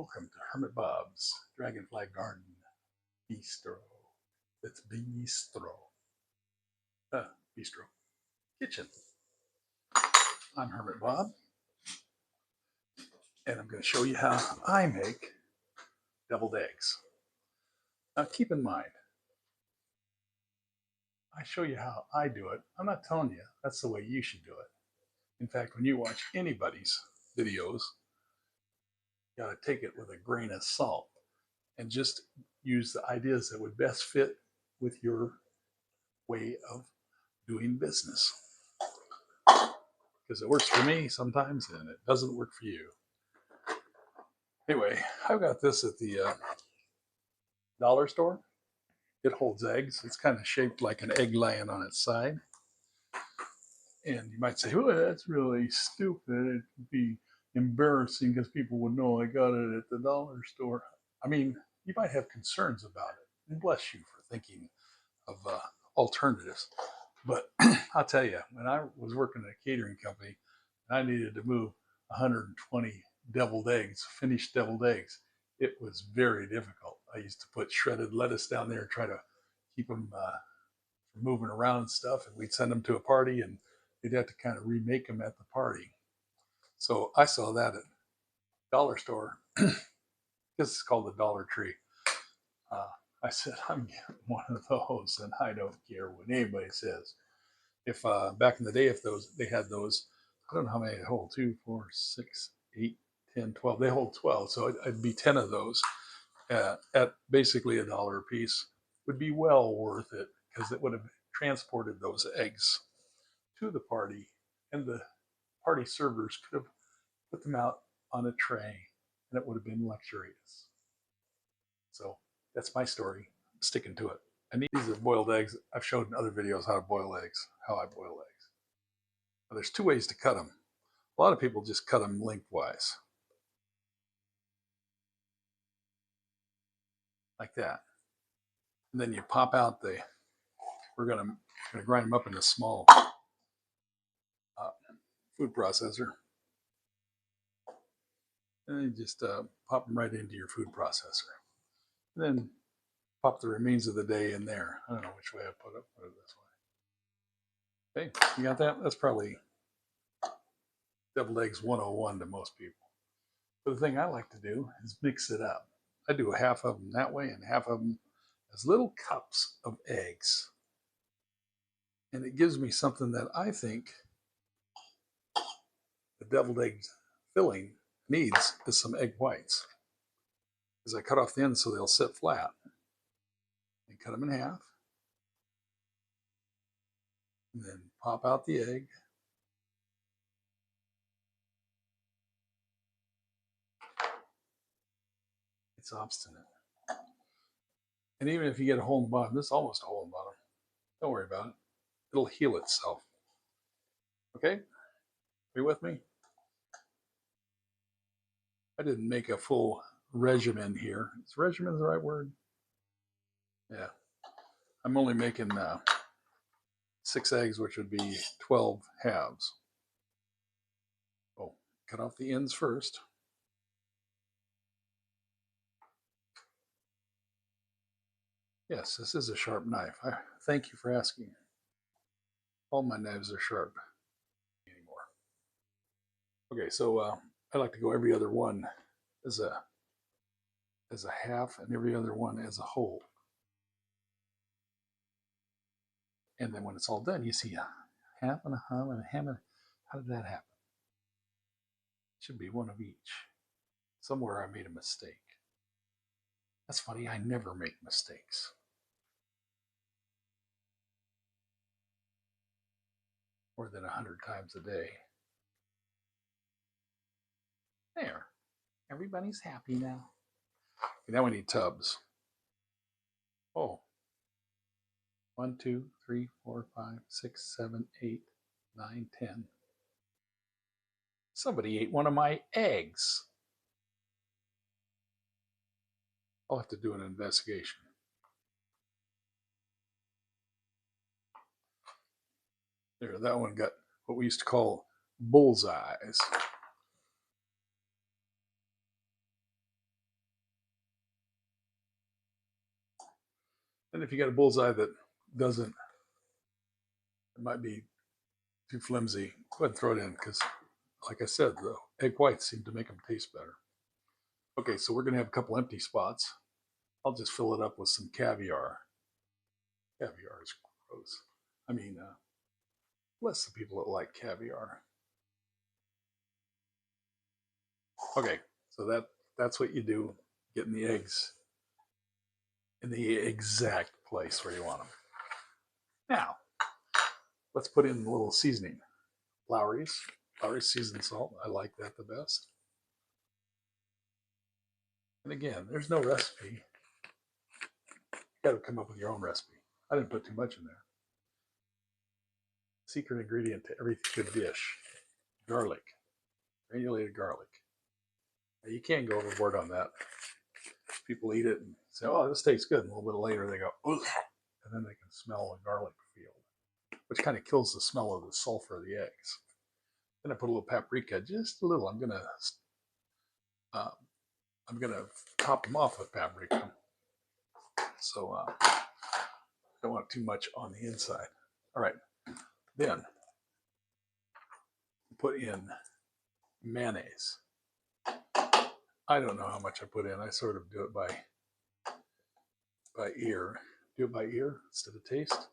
Welcome to Hermit Bob's Dragonfly Garden Bistro. It's Bistro. Bistro. Kitchen. I'm Hermit Bob, and I'm going to show you how I make deviled eggs. Now, keep in mind, I show you how I do it. I'm not telling you that's the way you should do it. In fact, when you watch anybody's videos, you got to take it with a grain of salt and just use the ideas that would best fit with your way of doing business. Because it works for me sometimes and it doesn't work for you. Anyway, I've got this at the dollar store. It holds eggs. It's kind of shaped like an egg laying on its side. And you might say, well, that's really stupid. It would be embarrassing because people would know I got it at the dollar store. I mean, you might have concerns about it. And bless you for thinking of alternatives. But I'll tell you, when I was working at a catering company, I needed to move 120 deviled eggs, finished deviled eggs. It was very difficult. I used to put shredded lettuce down there and try to keep them from moving around and stuff. And we'd send them to a party and they'd have to kind of remake them at the party. So I saw that at dollar store. This is called the Dollar Tree. I said, I'm getting one of those, and I don't care what anybody says. If back in the day, if they had those, I don't know how many they hold, 2, 4, 6, 8, 10, 12. They hold 12, so it'd be 10 of those at basically $1 a piece. Would be well worth it because it would have transported those eggs to the party, and the party servers could have put them out on a tray, and it would have been luxurious. So that's my story. I'm sticking to it. And these are boiled eggs. I've showed in other videos how to boil eggs, how I boil eggs. Now, there's 2 ways to cut them. A lot of people just cut them lengthwise, like that. And then you pop out we're gonna grind them up in a small food processor. And you just pop them right into your food processor. And then pop the remains of the day in there. I don't know which way I put it this way. Okay, you got that? That's probably deviled eggs 101 to most people. But the thing I like to do is mix it up. I do half of them that way and half of them as little cups of eggs. And it gives me something that I think the deviled egg filling needs is some egg whites. Because I cut off the ends so they'll sit flat. And cut them in half. And then pop out the egg. It's obstinate. And even if you get a hole in the bottom, this is almost a hole in the bottom. Don't worry about it. It'll heal itself. Okay? Are you with me? I didn't make a full regimen here. Is regimen the right word? Yeah. I'm only making 6 eggs, which would be 12 halves. Oh, cut off the ends first. Yes, this is a sharp knife. Thank you for asking. All my knives are sharp anymore. Okay, so I like to go every other one as a half and every other one as a whole. And then when it's all done, you see a half and a half and a half. How did that happen? It should be one of each. Somewhere I made a mistake. That's funny, I never make mistakes. More than 100 times a day. There. Everybody's happy now. Okay, now we need tubs. Oh. 1, 2, 3, 4, 5, 6, 7, 8, 9, 10. Somebody ate one of my eggs. I'll have to do an investigation. There, that one got what we used to call bullseyes. And if you got a bullseye that doesn't, it might be too flimsy, go ahead and throw it in because, like I said, the egg whites seem to make them taste better. Okay, so we're going to have a couple empty spots. I'll just fill it up with some caviar. Caviar is gross. I mean, bless the people that like caviar. Okay, so that's what you do, getting the eggs in the exact place where you want them. Now, let's put in a little seasoning. Lowry's seasoned salt. I like that the best. And again, there's no recipe. You got to come up with your own recipe. I didn't put too much in there. Secret ingredient to every good dish: garlic, granulated garlic. Now, you can't go overboard on that. People eat it and say, "Oh, this tastes good." And a little bit later, they go, "Ugh," and then they can smell the garlic field, which kind of kills the smell of the sulfur of the eggs. Then I put a little paprika, just a little. I'm gonna top them off with paprika, so I don't want too much on the inside. All right, then put in mayonnaise. I don't know how much I put in. I sort of do it by ear. Do it by ear instead of taste.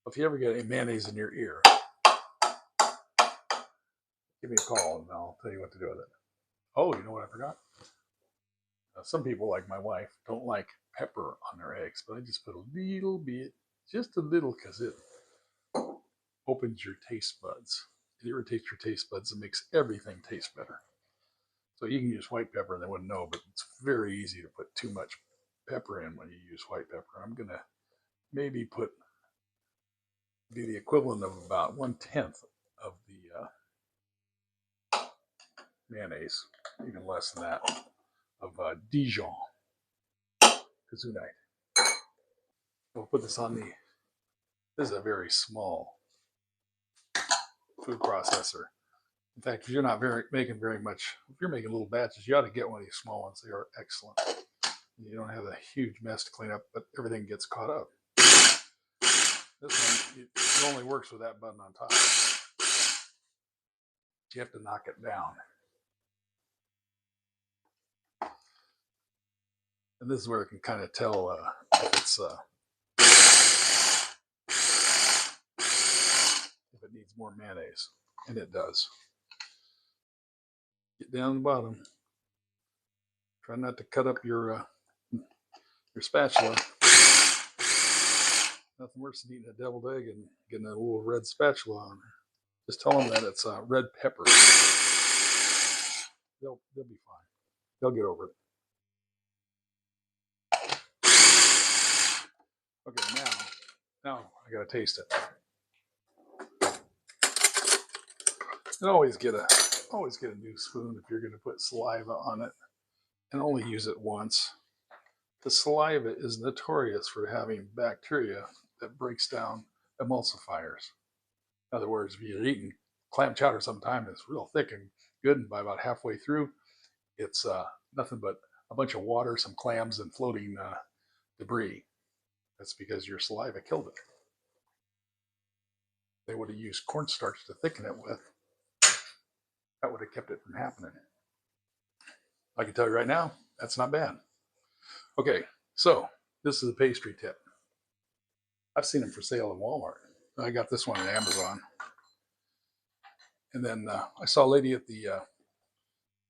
If you ever get any mayonnaise in your ear, give me a call and I'll tell you what to do with it. Oh, you know what I forgot? Some people, like my wife, don't like pepper on their eggs, but I just put a little bit, just a little, because it opens your taste buds. It irritates your taste buds and makes everything taste better. So you can use white pepper and they wouldn't know, but it's very easy to put too much pepper in when you use white pepper. I'm going to maybe be the equivalent of about 1/10 of the mayonnaise, even less than that, of Dijon Kazunite. We'll put this on this is a very small food processor. In fact, if you're not making very much, if you're making little batches, you ought to get one of these small ones. They are excellent. You don't have a huge mess to clean up, but everything gets caught up. This one, it only works with that button on top. You have to knock it down. And this is where I can kind of tell if it needs more mayonnaise, and it does. Get down the bottom. Try not to cut up your spatula. Nothing worse than eating a deviled egg and getting a little red spatula on. Just tell them that it's red pepper. They'll be fine. They'll get over it. Okay, now I gotta taste it. And always get a new spoon if you're gonna put saliva on it, and only use it once. The saliva is notorious for having bacteria that breaks down emulsifiers. In other words, if you're eating clam chowder sometime, it's real thick and good, and by about halfway through, it's nothing but a bunch of water, some clams, and floating debris. That's because your saliva killed it. They would have used cornstarch to thicken it with. That would have kept it from happening. I can tell you right now, that's not bad. Okay, so this is a pastry tip. I've seen them for sale in Walmart. I got this one on Amazon. And then I saw a lady at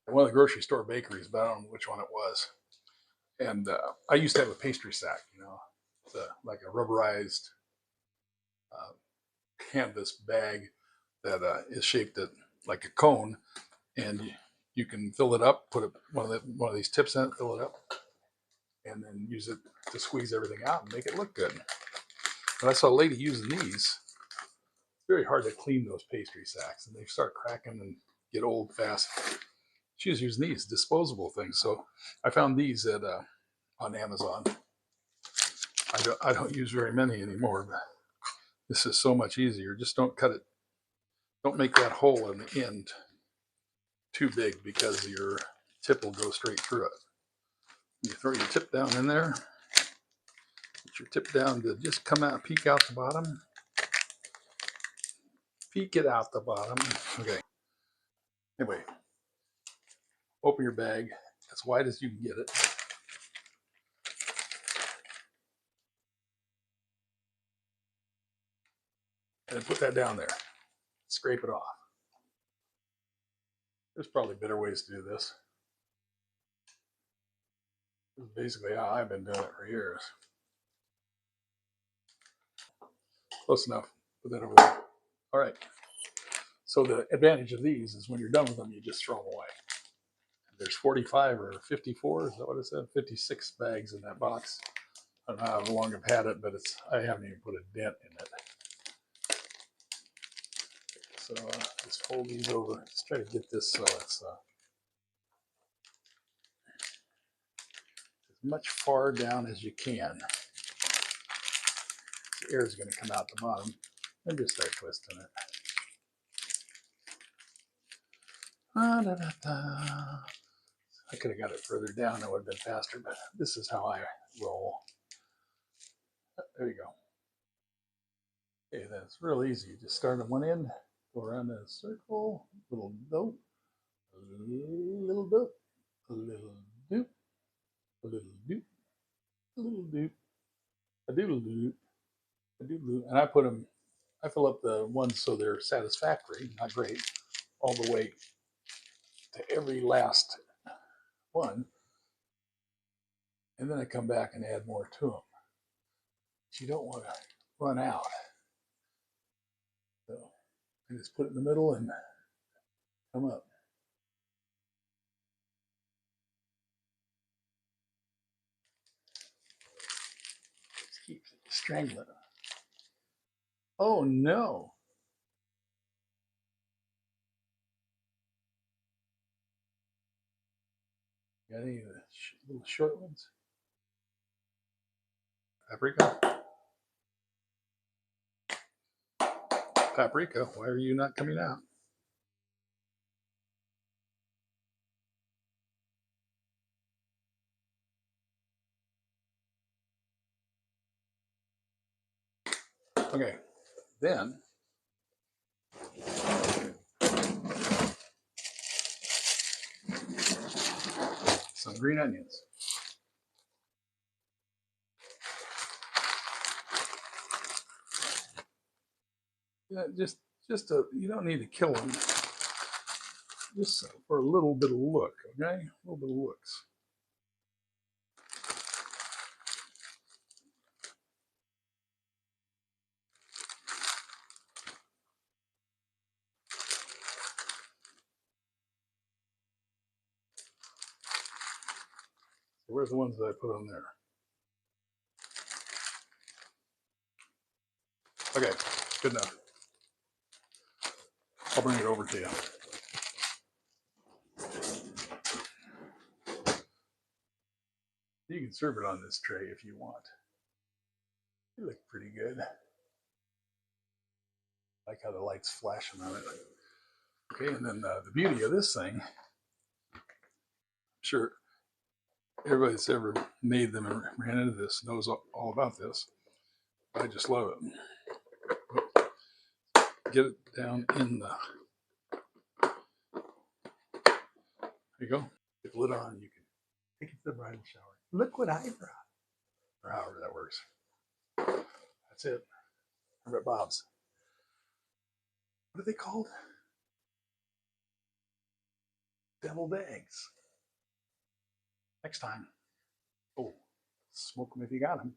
one of the grocery store bakeries, but I don't know which one it was. And I used to have a pastry sack, it's like a rubberized canvas bag that is shaped like a cone, and you can fill it up, put one of these tips in it, fill it up, and then use it to squeeze everything out and make it look good. But I saw a lady using these. It's very hard to clean those pastry sacks, and they start cracking and get old fast. She was using these disposable things, so I found these on Amazon. I don't use very many anymore, but this is so much easier. Just don't cut it. Don't make that hole in the end too big, because your tip will go straight through it. You throw your tip down in there, Get your tip down to just come out, peek out the bottom. Peek it out the bottom. Okay. Anyway, open your bag as wide as you can get it. And put that down there. Scrape it off. There's probably better ways to do this. This is basically how I've been doing it for years. Close enough. Put that over there. All right. So the advantage of these is when you're done with them, you just throw them away. There's 45 or 54, is that what it said? 56 bags in that box. I don't know how long I've had it, but I haven't even put a dent in it. So just fold these over. Let's try to get this so it's as much far down as you can. The air is going to come out the bottom. And just start twisting it. I could have got it further down. That would have been faster, but this is how I roll. There you go. Okay, that's real easy. You just start on one end, go around in a circle, little dope, a little dope, a little doop, a little doop, a little doop, a doodle doop, a doodle doop. And I fill up the ones so they're satisfactory, not great, all the way to every last one. And then I come back and add more to them. But you don't want to run out. So I just put it in the middle and come up. Just keep strangling it. Oh no. Got any of the little short ones? Paprika? Paprika, why are you not coming out? Okay, then some green onions. Yeah, just you don't need to kill them. Just for a little bit of look, okay? A little bit of looks. So where's the ones that I put on there? Okay, good enough. I'll bring it over to you. You can serve it on this tray if you want. They look pretty good. I like how the light's flashing on it. Okay, and then the beauty of this thing, I'm sure everybody that's ever made them and ran into this knows all about this. I just love it. Get it down in the. There you go. Get the lid on. You can take it to the bridal shower. Liquid eyebrow, or however that works. That's it. Hermit Bob's. What are they called? Deviled eggs. Next time. Oh, smoke them if you got them.